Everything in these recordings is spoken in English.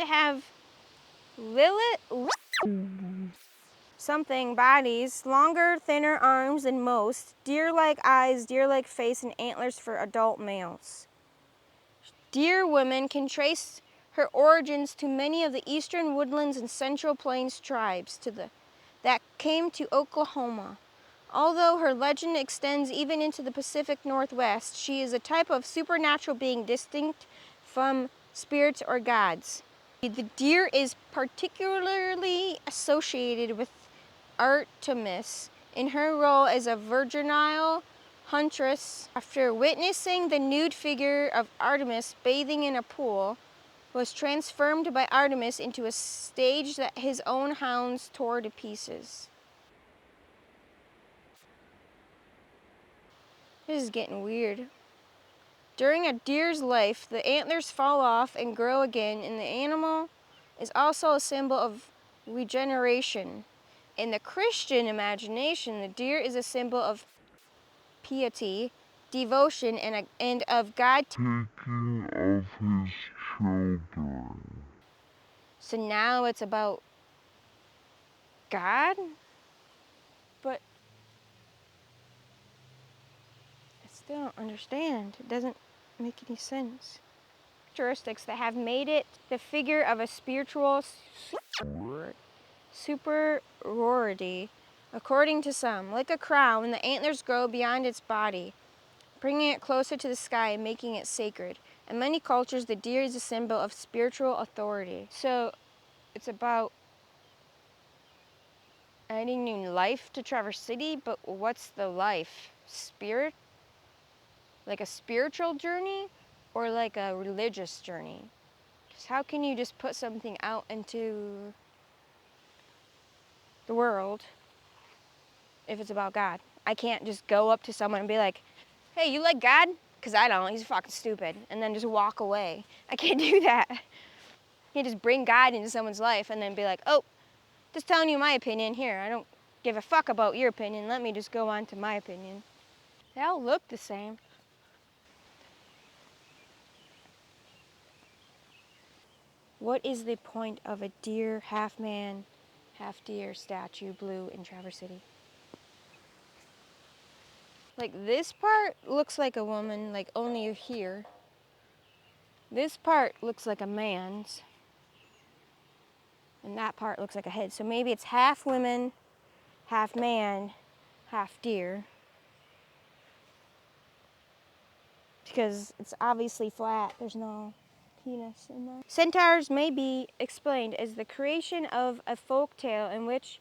They have lily something bodies, longer, thinner arms than most, deer-like eyes, deer-like face, and antlers for adult males. Deer women can trace her origins to many of the eastern woodlands and central plains tribes that came to Oklahoma. Although her legend extends even into the Pacific Northwest, she is a type of supernatural being distinct from spirits or gods. The deer is particularly associated with Artemis in her role as a virginal huntress. After witnessing the nude figure of Artemis bathing in a pool, was transformed by Artemis into a stage that his own hounds tore to pieces. This is getting weird. During a deer's life, the antlers fall off and grow again, and the animal is also a symbol of regeneration. In the Christian imagination, the deer is a symbol of piety, devotion, and of God taking of his children. So now it's about God? But I still don't understand. It doesn't make any sense. Characteristics that have made it the figure of a spiritual superiority, according to some. Like a crown, the antlers grow beyond its body, bringing it closer to the sky and making it sacred. In many cultures, the deer is a symbol of spiritual authority. So it's about adding new life to Traverse City, but what's the life? Spirit? Like a spiritual journey or like a religious journey? Because how can you just put something out into the world if it's about God? I can't just go up to someone and be like, hey, you like God? Because I don't, he's fucking stupid. And then just walk away. I can't do that. I can't just bring God into someone's life and then be like, oh, just telling you my opinion here. I don't give a fuck about your opinion. Let me just go on to my opinion. They all look the same. What is the point of a deer, half man, half deer statue blue in Traverse City? Like this part looks like a woman, like only here. This part looks like a man's. And that part looks like a head. So maybe it's half women, half man, half deer. Because it's obviously flat. There's no penis in there. Centaurs may be explained as the creation of a folk tale in which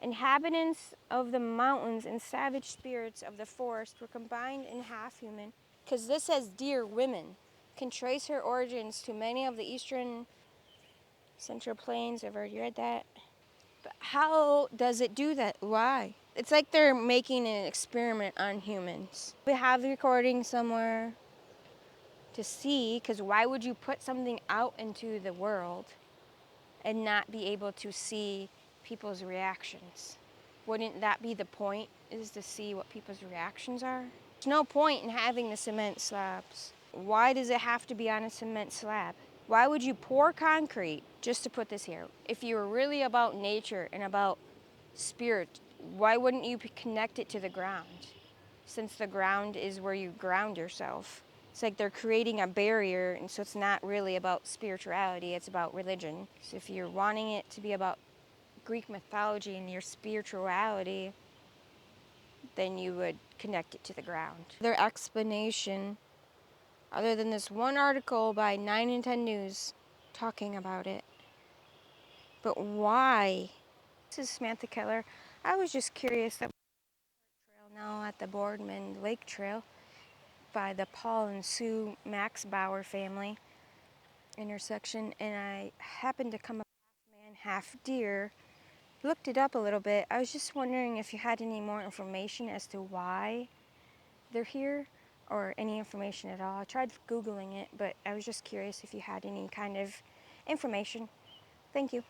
inhabitants of the mountains and savage spirits of the forest were combined in half human. Because this says deer women can trace her origins to many of the eastern central plains. I've already read that. But how does it do that? Why? It's like they're making an experiment on humans. We have the recording somewhere to see, because why would you put something out into the world and not be able to see people's reactions? Wouldn't that be the point, is to see what people's reactions are? There's no point in having the cement slabs. Why does it have to be on a cement slab? Why would you pour concrete just to put this here? If you were really about nature and about spirit, why wouldn't you connect it to the ground? Since the ground is where you ground yourself. It's like they're creating a barrier, and so it's not really about spirituality, it's about religion. So if you're wanting it to be about Greek mythology and your spirituality, then you would connect it to the ground. Their explanation, other than this one article by 9 and 10 News talking about it, but why? This is Samantha Keller. I was just curious that trail now at the Boardman Lake Trail by the Paul and Sue Max Bauer family intersection, and I happened to come up half man, half deer. Looked it up a little bit. I was just wondering if you had any more information as to why they're here, or any information at all. I tried Googling it, but I was just curious if you had any kind of information. Thank you.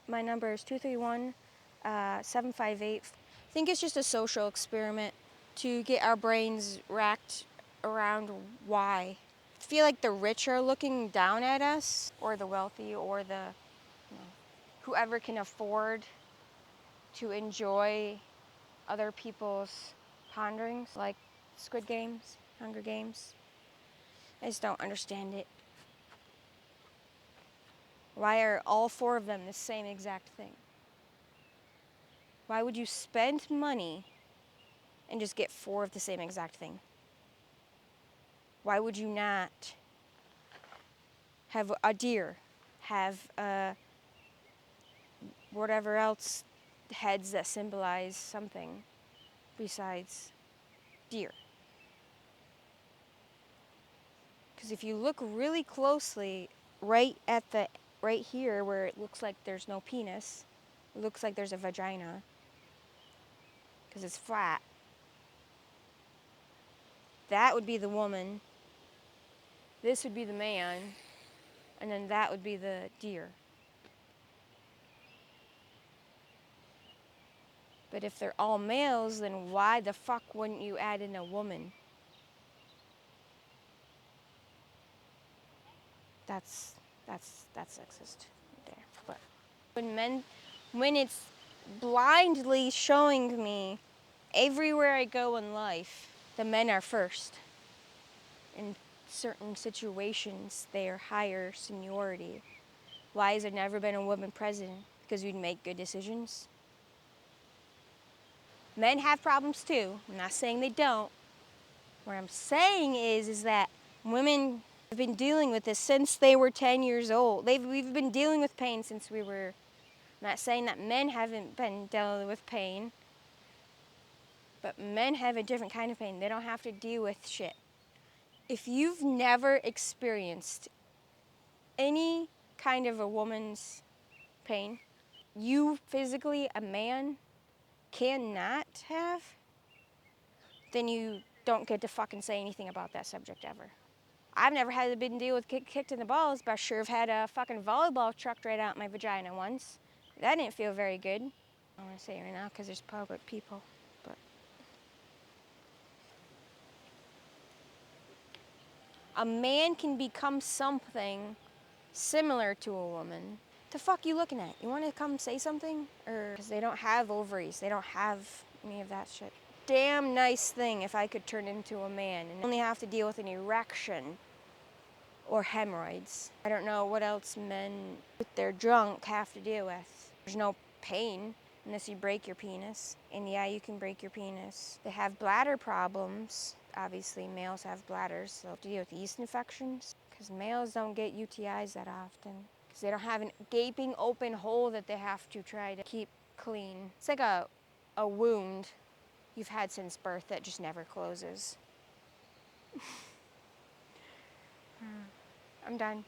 My number is 231 758. I think it's just a social experiment to get our brains racked around why. feel like the rich are looking down at us, or the wealthy, or whoever can afford to enjoy other people's ponderings, like Squid Games, Hunger Games. I just don't understand it. Why are all four of them the same exact thing? Why would you spend money and just get four of the same exact thing? Why would you not have a deer, have whatever else heads that symbolize something besides deer? Because if you look really closely, right here where it looks like there's no penis, it looks like there's a vagina because it's flat. That would be the woman. This would be the man, and then that would be the deer. But if they're all males, then why the fuck wouldn't you add in a woman? That's sexist there. But when it's blindly showing me everywhere I go in life, the men are first. In certain situations, they are higher seniority. Why has there never been a woman president? Because we'd make good decisions. Men have problems too. I'm not saying they don't. What I'm saying is that women have been dealing with this since they were 10 years old. We've been dealing with pain since we were. I'm not saying that men haven't been dealing with pain, but men have a different kind of pain. They don't have to deal with shit. If you've never experienced any kind of a woman's pain, you physically, a man, cannot have, then you don't get to fucking say anything about that subject ever. I've never had to deal with kicked in the balls, but I sure have had a fucking volleyball chucked right out my vagina once. That didn't feel very good. I don't want to say it right now because there's public people, but a man can become something similar to a woman. The fuck you looking at? You want to come say something? Or because they don't have ovaries, they don't have any of that shit. Damn nice thing if I could turn into a man and only have to deal with an erection or hemorrhoids. I don't know what else men with their drunk have to deal with. There's no pain unless you break your penis. And yeah, you can break your penis. They have bladder problems. Obviously, males have bladders, so they have to deal with yeast infections. Because males don't get UTIs that often. Because they don't have a gaping open hole that they have to try to keep clean. It's like a wound you've had since birth that just never closes. I'm done.